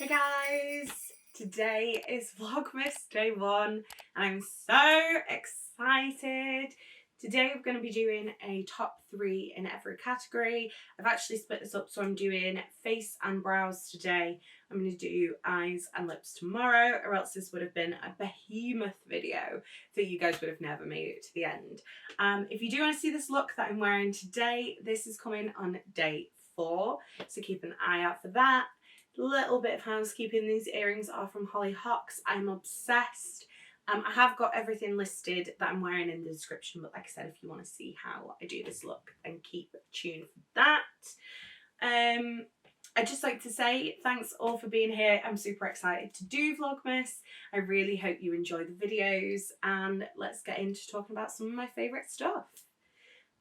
Hey guys, today is Vlogmas day 1 and I'm so excited. Today we're going to be doing a top 3 in every category. I've actually split this up, so I'm doing face and brows today. I'm going to do eyes and lips tomorrow, or else this would have been a behemoth video that you guys would have never made it to the end. If you do want to see this look that I'm wearing today, this is coming on day 4, so keep an eye out for that. Little bit of housekeeping, these earrings are from Holly Hawks. I'm obsessed. I have got everything listed that I'm wearing in the description, but like I said, if you want to see how I do this look, then keep tuned for that. I'd just like to say thanks all for being here. I'm super excited to do Vlogmas. I really hope you enjoy the videos, and let's get into talking about some of my favourite stuff.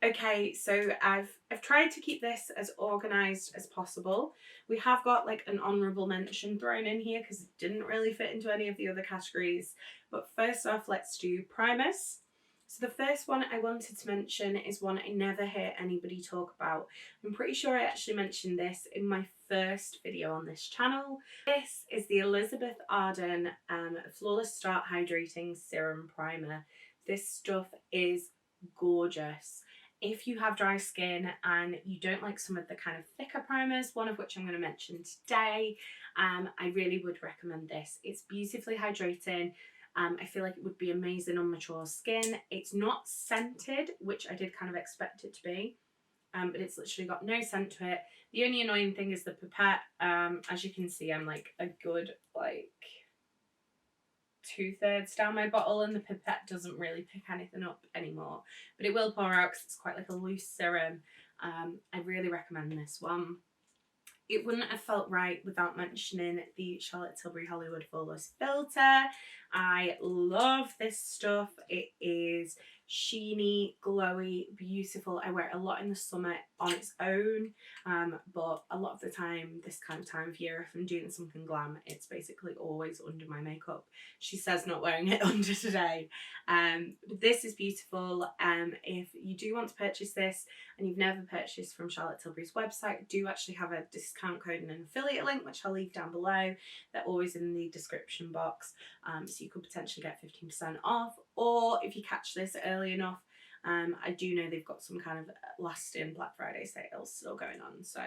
Okay, so I've tried to keep this as organised as possible. We have got like an honourable mention thrown in here because it didn't really fit into any of the other categories. But first off, let's do primers. So the first one I wanted to mention is one I never hear anybody talk about. I'm pretty sure I actually mentioned this in my first video on this channel. This is the Elizabeth Arden Flawless Start Hydrating Serum Primer. This stuff is gorgeous. If you have dry skin and you don't like some of the kind of thicker primers, one of which I'm going to mention today, I really would recommend this. It's beautifully hydrating. I feel like it would be amazing on mature skin. It's not scented, which I did kind of expect it to be, but it's literally got no scent to it. The only annoying thing is the pipette. As you can see, I'm like a good like 2/3 down my bottle and the pipette doesn't really pick anything up anymore, but it will pour out because it's quite like a loose serum. I really recommend this one. It wouldn't have felt right without mentioning the Charlotte Tilbury Hollywood Flawless Filter. I love this stuff. It is sheeny, glowy, beautiful. I wear it a lot in the summer on its own, but a lot of the time, this kind of time of year, if I'm doing something glam, it's basically always under my makeup. She says not wearing it under today. But this is beautiful. If you do want to purchase this and you've never purchased from Charlotte Tilbury's website, I do actually have a discount code and an affiliate link, which I'll leave down below. They're always in the description box, so you could potentially get 15% off, or if you catch this early enough, I do know they've got some kind of lasting Black Friday sales still going on, so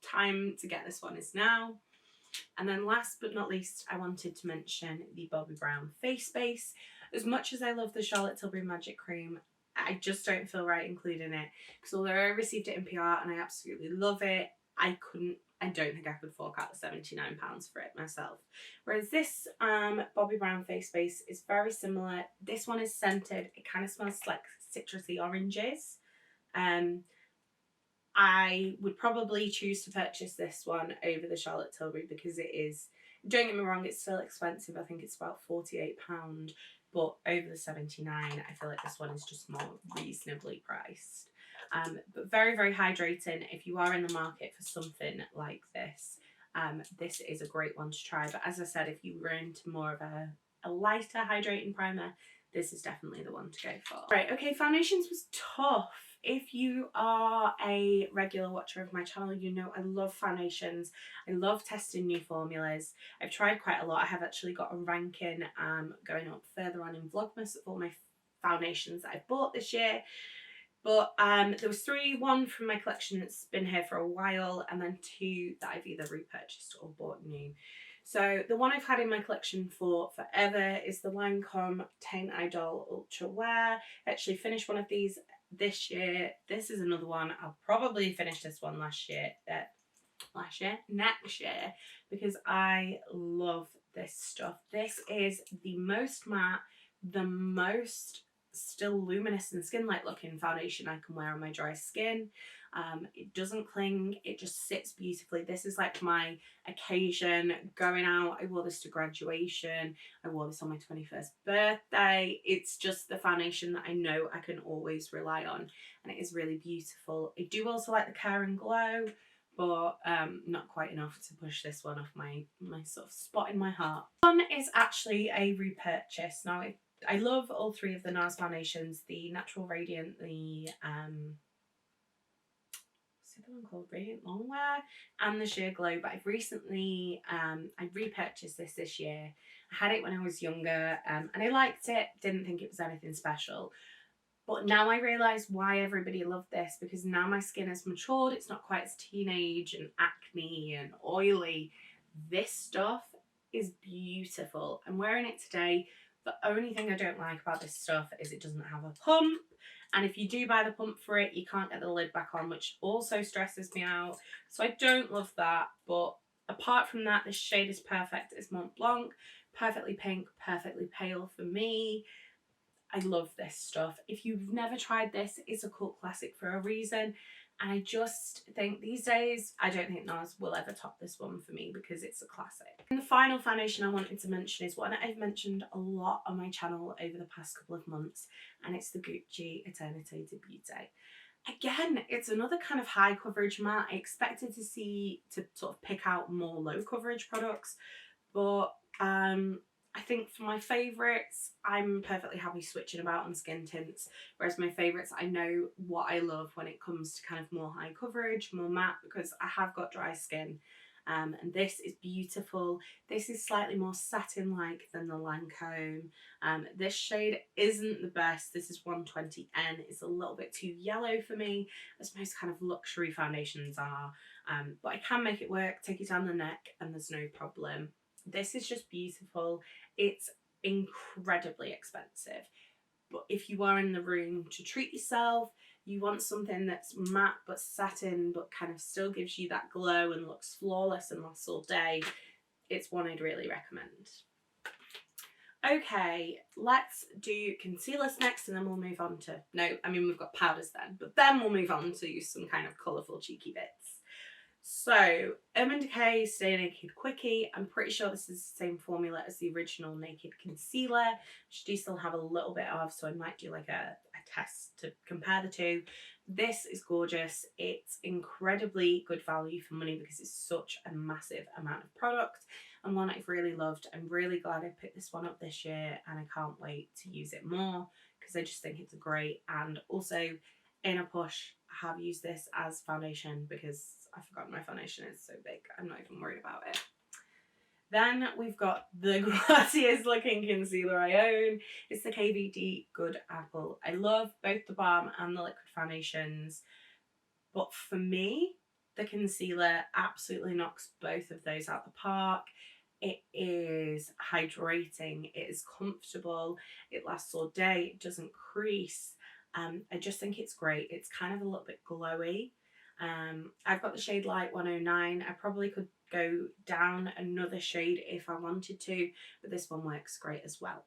time to get this one is now. And then last but not least, I wanted to mention the Bobbi Brown face base. As much as I love the Charlotte Tilbury Magic Cream, I just don't feel right including it, because although I received it in PR and I absolutely love it, I don't think I could fork out the £79 for it myself. Whereas this Bobbi Brown face base is very similar. This one is scented. It kind of smells like citrusy oranges. I would probably choose to purchase this one over the Charlotte Tilbury because it is, don't get me wrong, it's still expensive. I think it's about £48, but over the 79, I feel like this one is just more reasonably priced. But very, very hydrating. If you are in the market for something like this, this is a great one to try. But as I said, if you were into more of a lighter hydrating primer, this is definitely the one to go for. Right, okay, foundations was tough. If you are a regular watcher of my channel, you know I love foundations. I love testing new formulas. I've tried quite a lot. I have actually got a ranking going up further on in Vlogmas of all my foundations that I've bought this year. But there was 3, one from my collection that's been here for a while, and then 2 that I've either repurchased or bought new. So the one I've had in my collection for forever is the Lancôme Teint Idol Ultra Wear. I actually finished one of these this year. This is another one. I'll probably finish this one next year, because I love this stuff. This is the most matte, the most still luminous and skin light looking foundation I can wear on my dry skin. It doesn't cling, it just sits beautifully. This is like my occasion going out. I wore this to graduation, I wore this on my 21st birthday. It's just the foundation that I know I can always rely on, and it is really beautiful. I do also like the Care and Glow, but not quite enough to push this one off my sort of spot in my heart. One is actually a repurchase. Now I love all 3 of the NARS foundations, the Natural Radiant, the what's the other one called? Radiant Longwear and the Sheer Glow. But I've recently, I repurchased this year. I had it when I was younger and I liked it, didn't think it was anything special. But now I realise why everybody loved this, because now my skin has matured. It's not quite as teenage and acne and oily. This stuff is beautiful. I'm wearing it today. The only thing I don't like about this stuff is it doesn't have a pump. And if you do buy the pump for it, you can't get the lid back on, which also stresses me out. So I don't love that. But apart from that, this shade is perfect. It's Mont Blanc, perfectly pink, perfectly pale for me. I love this stuff. If you've never tried this, it's a cult classic for a reason. And I just think these days, I don't think Nars will ever top this one for me because it's a classic. And the final foundation I wanted to mention is one I've mentioned a lot on my channel over the past couple of months, and it's the Gucci Eternité de Beauté. Again, it's another kind of high coverage matte. I expected to sort of pick out more low coverage products, but I think for my favourites, I'm perfectly happy switching about on skin tints, whereas my favourites, I know what I love when it comes to kind of more high coverage, more matte, because I have got dry skin. And this is beautiful. This is slightly more satin-like than the Lancôme. This shade isn't the best. This is 120N. It's a little bit too yellow for me, as most kind of luxury foundations are. But I can make it work, take it down the neck, and there's no problem. This is just beautiful. It's incredibly expensive. But if you are in the room to treat yourself, you want something that's matte but satin but kind of still gives you that glow and looks flawless and lasts all day, it's one I'd really recommend. Okay, let's do concealers next and then we'll move on to, we've got powders then, but then we'll move on to some kind of colourful cheeky bits. So, Decay Stay Naked Quickie. I'm pretty sure this is the same formula as the original Naked Concealer, which I do still have a little bit of, so I might do like a test to compare the two. This is gorgeous. It's incredibly good value for money because it's such a massive amount of product and one I've really loved. I'm really glad I picked this one up this year and I can't wait to use it more because I just think it's great. And also, in a push, I have used this as foundation because I've forgotten my foundation is so big. I'm not even worried about it. Then we've got the glossiest looking concealer I own. It's the KVD Good Apple. I love both the balm and the liquid foundations, but for me, the concealer absolutely knocks both of those out the park. It is hydrating, it is comfortable, it lasts all day, it doesn't crease. I just think it's great. It's kind of a little bit glowy. I've got the shade Light 109. I probably could go down another shade if I wanted to, but this one works great as well.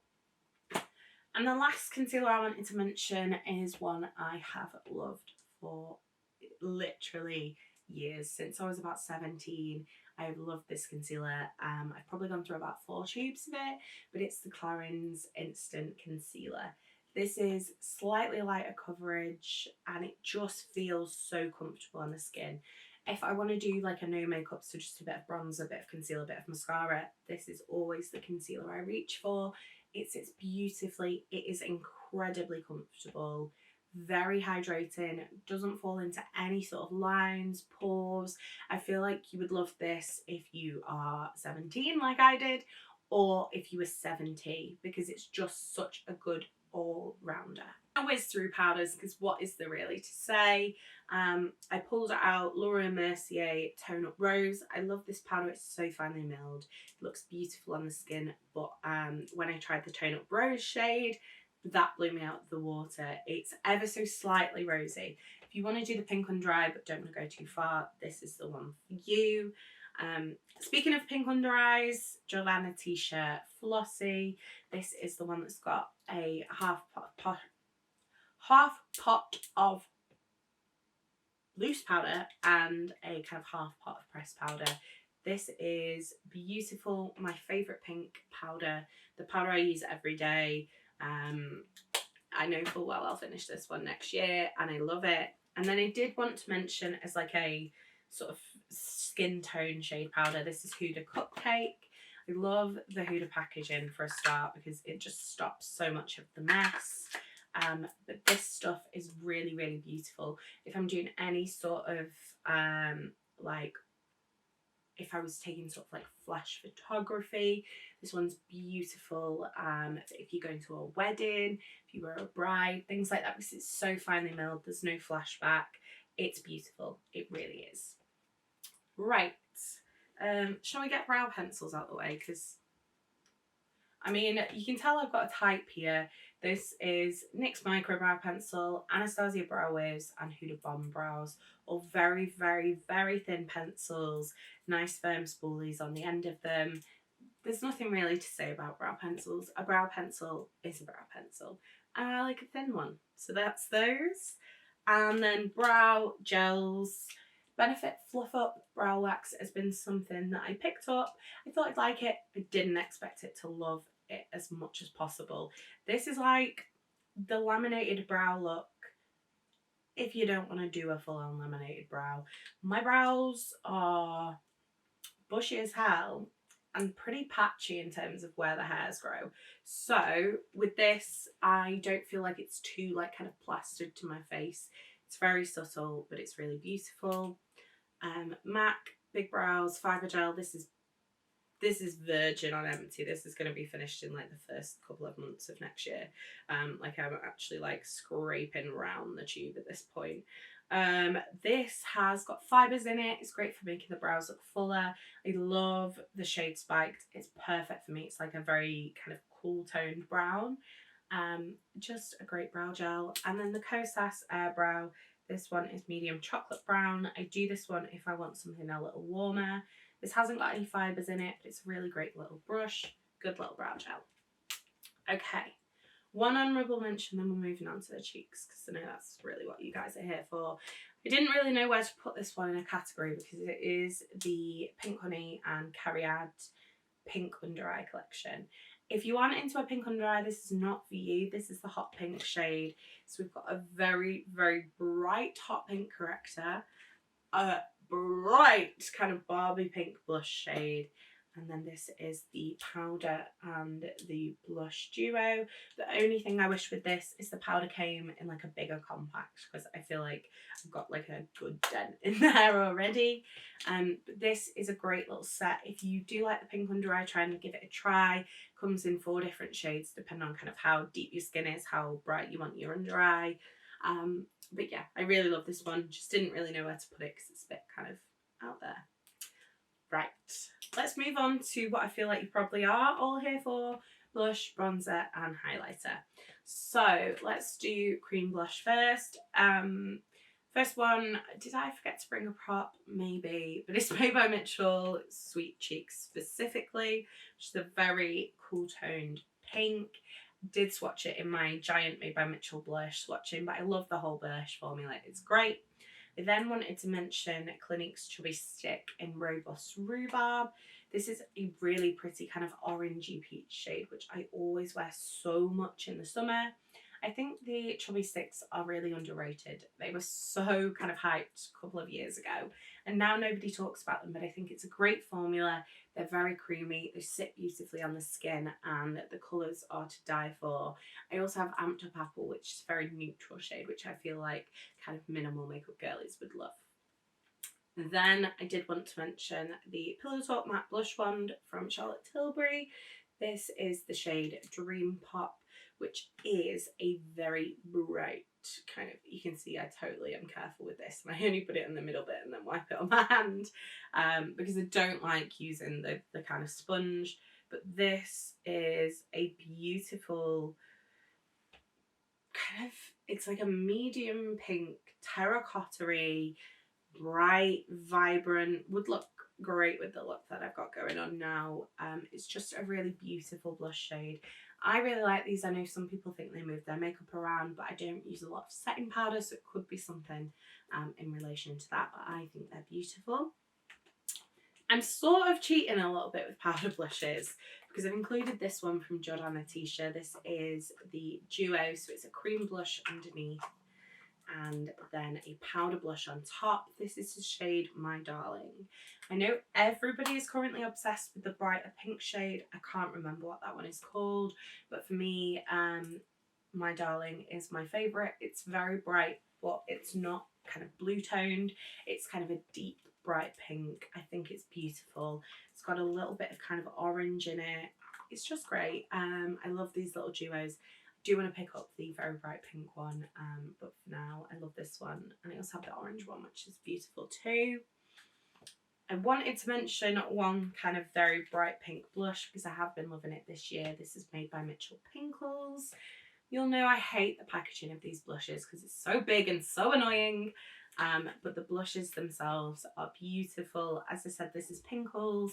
And the last concealer I wanted to mention is one I have loved for literally years. Since I was about 17, I've loved this concealer. I've probably gone through about 4 tubes of it, but it's the Clarins Instant Concealer. This is slightly lighter coverage and it just feels so comfortable on the skin. If I want to do like a no makeup, so just a bit of bronzer, a bit of concealer, a bit of mascara, this is always the concealer I reach for. It sits beautifully, it is incredibly comfortable, very hydrating, doesn't fall into any sort of lines, pores. I feel like you would love this if you are 17 like I did, or if you were 70, because it's just such a good all-rounder. I whiz through powders because what is there really to say? I pulled out Laura Mercier Tone Up Rose. I love this powder, it's so finely milled. It looks beautiful on the skin, but when I tried the Tone Up Rose shade, that blew me out of the water. It's ever so slightly rosy. If you want to do the pink under eye but don't want to go too far, this is the one for you. Speaking of pink under eyes, Jordana T-shirt Flossy. This is the one that's got a half pot of loose powder and a kind of half pot of pressed powder. This is beautiful. My favourite pink powder. The powder I use every day. I know full well I'll finish this one next year and I love it. And then I did want to mention as like a sort of skin tone shade powder, this is Huda Cupcake. I love the Huda packaging for a start because it just stops so much of the mess. But this stuff is really, really beautiful. If I'm doing any sort of like, if I was taking sort of like flash photography, this one's beautiful. If you're going to a wedding, if you were a bride, things like that, because it's so finely milled, there's no flashback. It's beautiful. It really is. Right. Shall we get brow pencils out the way? Because, I mean, you can tell I've got a type here. This is NYX Micro Brow Pencil, Anastasia Brow Waves, and Huda Bomb Brows. All very, very, very thin pencils. Nice firm spoolies on the end of them. There's nothing really to say about brow pencils. A brow pencil is a brow pencil. And I like a thin one. So that's those. And then brow gels. Benefit Fluff Up Brow Wax has been something that I picked up. I thought I'd like it. I didn't expect it to love it as much as possible. This is like the laminated brow look if you don't want to do a full-on laminated brow. My brows are bushy as hell and pretty patchy in terms of where the hairs grow. So with this, I don't feel like it's too like kind of plastered to my face. It's very subtle, but it's really beautiful. MAC Big Brows Fibre Gel. This is virgin on empty. This is going to be finished in like the first couple of months of next year. Like I'm actually like scraping around the tube at this point. This has got fibres in it. It's great for making the brows look fuller. I love the shade Spiked. It's perfect for me. It's like a very kind of cool toned brown. Just a great brow gel. And then the Kosas Air Brow. This one is medium chocolate brown. I do this one if I want something a little warmer. This hasn't got any fibres in it, but it's a really great little brush. Good little brow gel. Okay, one honourable mention, then we're moving on to the cheeks, because I know that's really what you guys are here for. I didn't really know where to put this one in a category, because it is the Pink Honey and Cariad Pink Under Eye collection. If you aren't into a pink under eye, this is not for you. This is the hot pink shade. So we've got a very, very bright hot pink corrector, a bright kind of Barbie pink blush shade, and then this is the powder and the blush duo. The only thing I wish with this is the powder came in like a bigger compact, because I feel like I've got like a good dent in there already. But this is a great little set. If you do like the pink under eye, try and give it a try. Comes in 4 different shades depending on kind of how deep your skin is, how bright you want your under eye. But yeah, I really love this one. Just didn't really know where to put it because it's a bit kind of out there. Right, let's move on to what I feel like you probably are all here for: blush, bronzer and highlighter. So let's do cream blush first. First one, did I forget to bring a prop? Maybe, but it's made by Mitchell, Sweet Cheeks specifically, which is a very cool toned pink. Did swatch it in my giant Made by Mitchell blush swatching, but I love the whole blush formula. It's great. I then wanted to mention Clinique's Chubby Stick in Robust Rhubarb. This is a really pretty kind of orangey peach shade, which I always wear so much in the summer. I think the Chubby Sticks are really underrated. They were so kind of hyped a couple of years ago, and now nobody talks about them, but I think it's a great formula. They're very creamy, they sit beautifully on the skin, and the colours are to die for. I also have Amped Up Apple, which is a very neutral shade, which I feel like kind of minimal makeup girlies would love. Then I did want to mention the Pillow Talk Matte Blush Wand from Charlotte Tilbury. This is the shade Dream Pop, which is a very bright kind of, you can see I totally am careful with this, and I only put it in the middle bit and then wipe it on my hand, because I don't like using the kind of sponge. But this is a beautiful kind of, it's like a medium pink, terracotta-y, bright, vibrant, would look great with the look that I've got going on now. It's just a really beautiful blush shade. I really like these. I know some people think they move their makeup around, but I don't use a lot of setting powder, so it could be something in relation to that, but I think they're beautiful. I'm sort of cheating a little bit with powder blushes, because I've included this one from Gerard Cosmetics. This is the duo, so it's a cream blush underneath and then a powder blush on top. This is the shade My Darling. I know everybody is currently obsessed with the brighter pink shade. I can't remember what that one is called, but for me, my darling, is my favourite. It's very bright, but it's not kind of blue toned. It's kind of a deep bright pink. I think it's beautiful. It's got a little bit of kind of orange in it. It's just great. I love these little duos. I do want to pick up the very bright pink one, but for now I love this one, and I also have the orange one, which is beautiful too. I wanted to mention one kind of very bright pink blush because I have been loving it this year. This is made by Mitchell Pinkles. You'll know I hate the packaging of these blushes because it's so big and so annoying, but the blushes themselves are beautiful. As I said, this is Pinkles,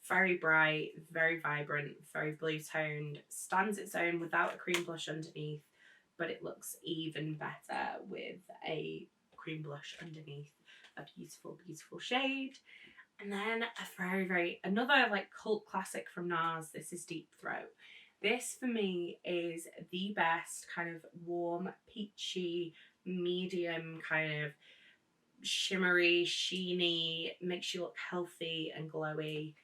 very bright, very vibrant, very blue toned, stands its own without a cream blush underneath, but it looks even better with a cream blush underneath. A beautiful, beautiful shade. And then another like cult classic from Nars. This is Deep Throat. This for me is the best kind of warm, peachy, medium kind of shimmery, sheeny, makes you look healthy and glowy.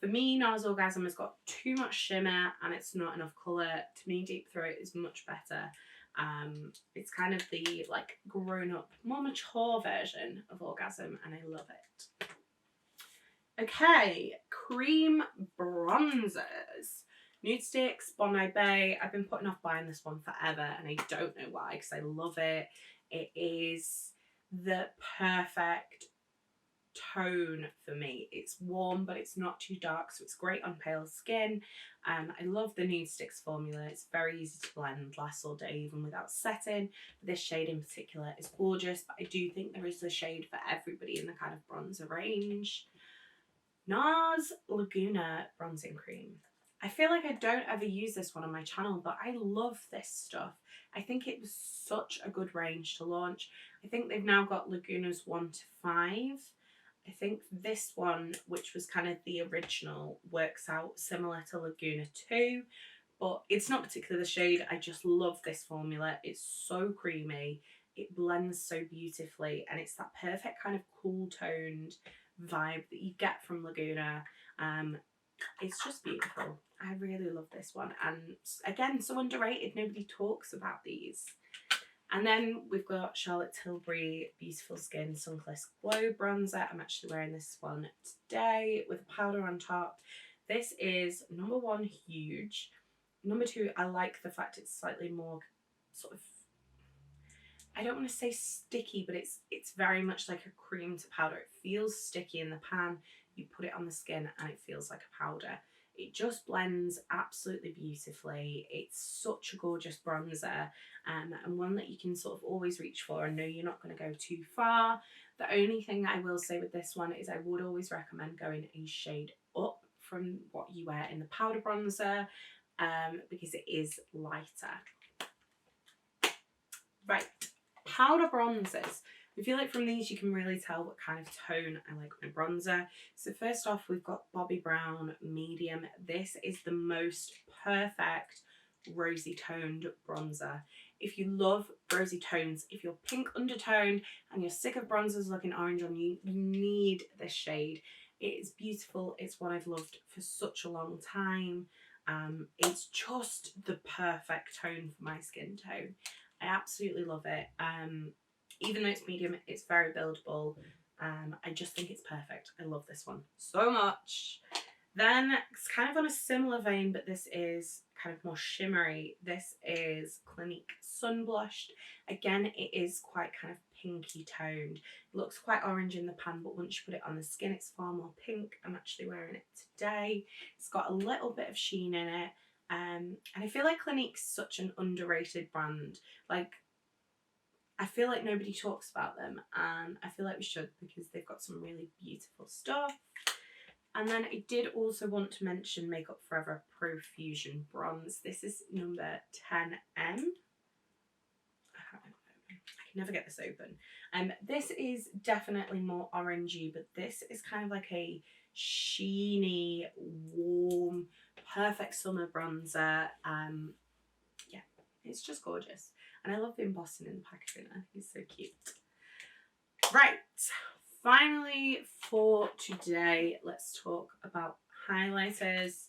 For me, Nars Orgasm has got too much shimmer and it's not enough colour. To me, Deep Throat is much better. It's kind of the like grown-up, more mature version of Orgasm, and I love it. Okay, cream bronzers. Nude Sticks, Bondi Bay. I've been putting off buying this one forever, and I don't know why, because I love it. It is the perfect tone for me. It's warm, but it's not too dark, so it's great on pale skin. I love the Nude Sticks formula. It's very easy to blend, lasts all day even without setting. But this shade in particular is gorgeous, but I do think there is a shade for everybody in the kind of bronzer range. Nars Laguna Bronzing Cream. I feel like I don't ever use this one on my channel, but I love this stuff. I think it was such a good range to launch. I think they've now got Lagunas 1 to 5. I think this one, which was kind of the original, works out similar to Laguna 2, but it's not particularly the shade. I just love this formula. It's so creamy. It blends so beautifully, and it's that perfect kind of cool toned vibe that you get from Laguna. It's just beautiful. I really love this one, and again, so underrated. Nobody talks about these. And then we've got Charlotte Tilbury Beautiful Skin Sunkissed Glow Bronzer. I'm actually wearing this one today with a powder on top. This is number 1, huge. Number 2, I like the fact it's slightly more sort of, I don't want to say sticky, but it's very much like a cream to powder. It feels sticky in the pan. You put it on the skin and it feels like a powder. It just blends absolutely beautifully. It's such a gorgeous bronzer, and one that you can sort of always reach for and know you're not going to go too far. The only thing I will say with this one is I would always recommend going a shade up from what you wear in the powder bronzer, because it is lighter. Right, powder bronzers. I feel like from these you can really tell what kind of tone I like my bronzer. So first off, we've got Bobbi Brown Medium. This is the most perfect rosy toned bronzer. If you love rosy tones, if you're pink undertone and you're sick of bronzers looking orange on you, you need this shade. It is beautiful. It's one I've loved for such a long time. It's just the perfect tone for my skin tone. I absolutely love it. Even though it's medium, it's very buildable. I just think it's perfect. I love this one so much. Then it's kind of on a similar vein, but this is kind of more shimmery. This is Clinique Sunblushed. Again, it is quite kind of pinky toned. It looks quite orange in the pan, but once you put it on the skin, it's far more pink. I'm actually wearing it today. It's got a little bit of sheen in it. And I feel like Clinique's such an underrated brand. Like, I feel like nobody talks about them, and I feel like we should, because they've got some really beautiful stuff. And then I did also want to mention Makeup Forever Pro Fusion Bronze. This is number 10M. I can never get this open. This is definitely more orangey, but this is kind of like a sheeny, warm, perfect summer bronzer. Yeah, it's just gorgeous. And I love the embossing in the packaging. I think it's so cute. Right, finally for today, let's talk about highlighters.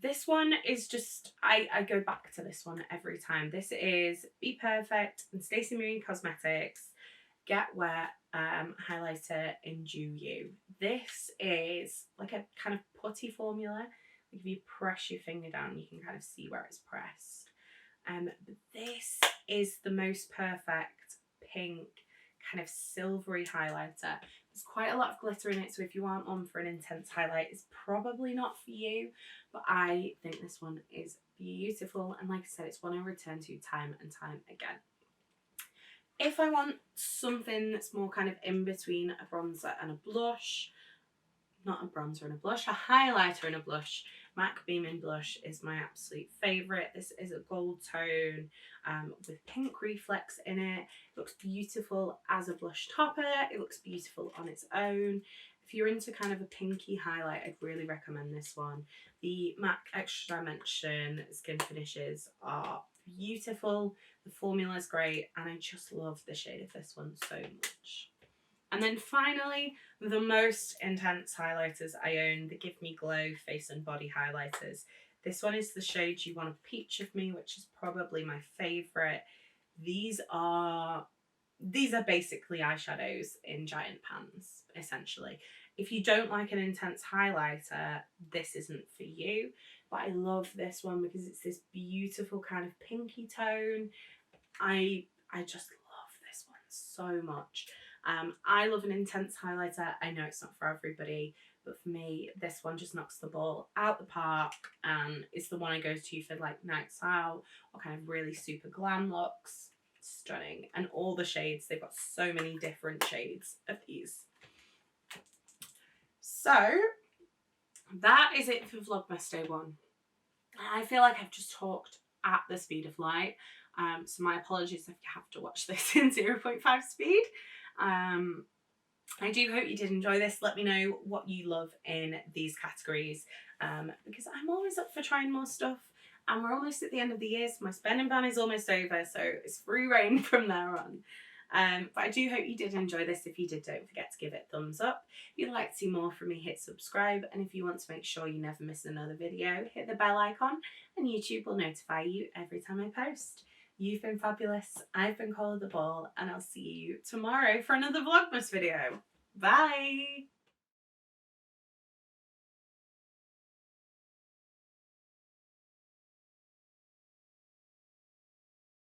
This one is just, I go back to this one every time. This is Be Perfect and Mercier Cosmetics Get Wet highlighter in Dew You. This is like a kind of putty formula. Like if you press your finger down, you can kind of see where it's pressed. But this is the most perfect pink kind of silvery highlighter. There's quite a lot of glitter in it, so if you aren't on for an intense highlight, it's probably not for you. But I think this one is beautiful, and like I said, it's one I return to time and time again. If I want something that's more kind of in between a bronzer and a blush, not a bronzer and a blush, a highlighter and a blush, MAC Beaming Blush is my absolute favourite. This is a gold tone with pink reflex in it. It looks beautiful as a blush topper. It looks beautiful on its own. If you're into kind of a pinky highlight, I'd really recommend this one. The MAC Extra Dimension Skin Finishes are beautiful. The formula is great, and I just love the shade of this one so much. And then finally, the most intense highlighters I own, the Give Me Glow Face and Body Highlighters. This one is the shade You Want a Peach of Me, which is probably my favourite. These are basically eyeshadows in giant pans, essentially. If you don't like an intense highlighter, this isn't for you. But I love this one because it's this beautiful kind of pinky tone. I just love this one so much. I love an intense highlighter. I know it's not for everybody, but for me, this one just knocks the ball out the park, and it's the one I go to for like nights out or kind of really super glam looks. Stunning. And all the shades, they've got so many different shades of these. So that is it for Vlogmas Day 1. I feel like I've just talked at the speed of light, so my apologies if you have to watch this in 0.5 speed. I do hope you did enjoy this. Let me know what you love in these categories, because I'm always up for trying more stuff, and we're almost at the end of the year, so my spending ban is almost over, so it's free reign from there on. But I do hope you did enjoy this. If you did, don't forget to give it a thumbs up. If you'd like to see more from me, hit subscribe, and if you want to make sure you never miss another video, hit the bell icon and YouTube will notify you every time I post. You've been fabulous. I've been Coleoftheball, and I'll see you tomorrow for another Vlogmas video. Bye!